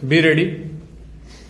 Be ready?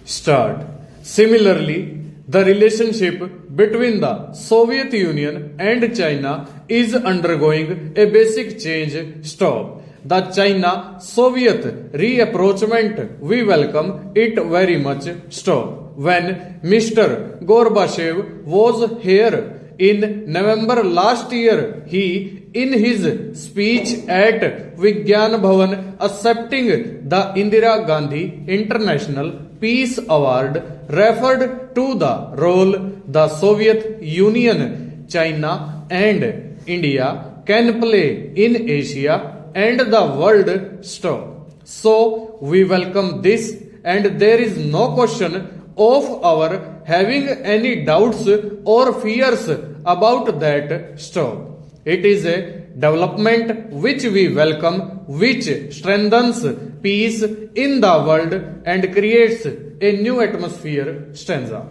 Start. Similarly, the relationship between the Soviet Union and China is undergoing a basic change. Stop. The China-Soviet reapproachment, we welcome it very much. Stop. When Mr. Gorbachev was here in November last year, he, in his speech at Vigyan Bhavan accepting the Indira Gandhi International Peace Award, referred to the role the Soviet Union, China and India can play in Asia and the world. Stop. So we welcome this, and there is no question of our having any doubts or fears about that. Stop. It is a development which we welcome, which strengthens peace in the world and creates a new atmosphere. Stanza.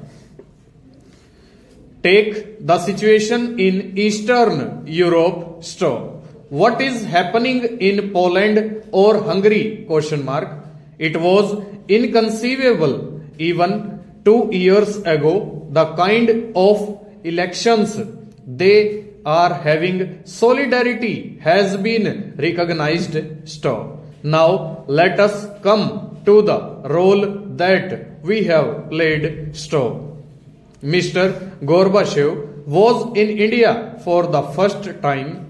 Take the situation in Eastern Europe. Stop. What is happening in Poland or Hungary? Question mark. It was inconceivable even 2 years ago, the kind of elections they are having. Solidarity has been recognized. Stop. Now let us come to the role that we have played. Stop. Mr. Gorbachev was in India for the first time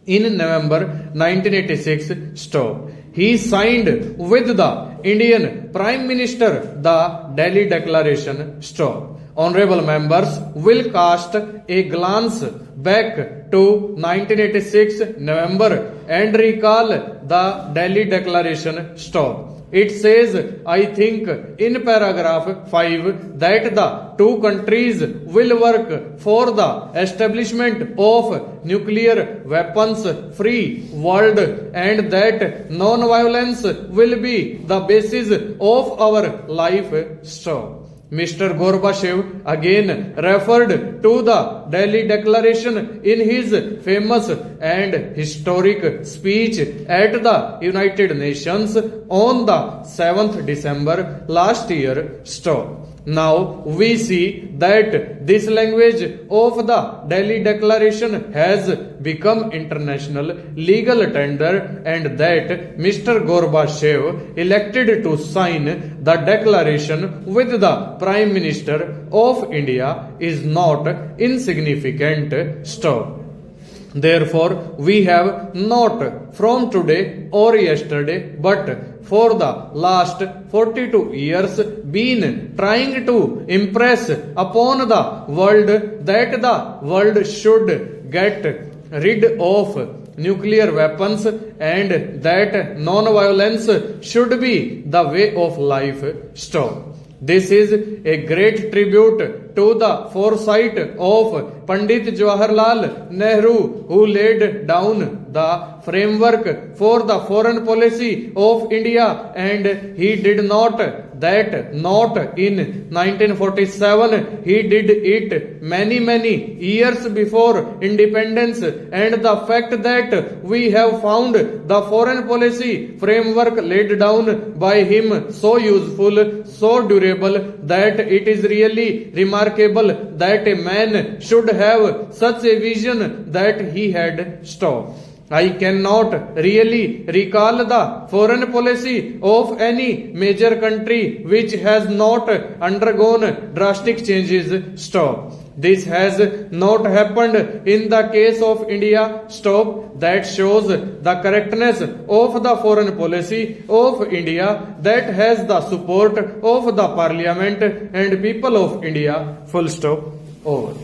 in November 1986. Stop. He signed with the Indian Prime Minister the Delhi Declaration. Stop. Honorable members will cast a glance back to 1986 November and recall the Delhi Declaration. Stop. It says, I think, in paragraph 5 that the two countries will work for the establishment of nuclear weapons free world and that non-violence will be the basis of our life. Stop. Mr. Gorbachev again referred to the Delhi Declaration in his famous and historic speech at the United Nations on the 7th December last year. Stop. Now we see that this language of the Delhi Declaration has become international legal tender and that Mr. Gorbachev elected to sign the declaration with the Prime Minister of India is not insignificant. Stop. Therefore, we have not from today or yesterday, but for the last 42 years been trying to impress upon the world that the world should get rid of nuclear weapons and that non-violence should be the way of life. Stop. This is a great tribute to the foresight of Pandit Jawaharlal Nehru, who laid down the framework for the foreign policy of India, and he did not in 1947. He did it many years before independence, and the fact that we have found the foreign policy framework laid down by him so useful, so durable, that it is really remarkable that a man should have such a vision that he had. Stop. I cannot really recall the foreign policy of any major country which has not undergone drastic changes. Stop. This has not happened in the case of India. Stop. That shows the correctness of the foreign policy of India that has the support of the Parliament and people of India. Full stop. Over.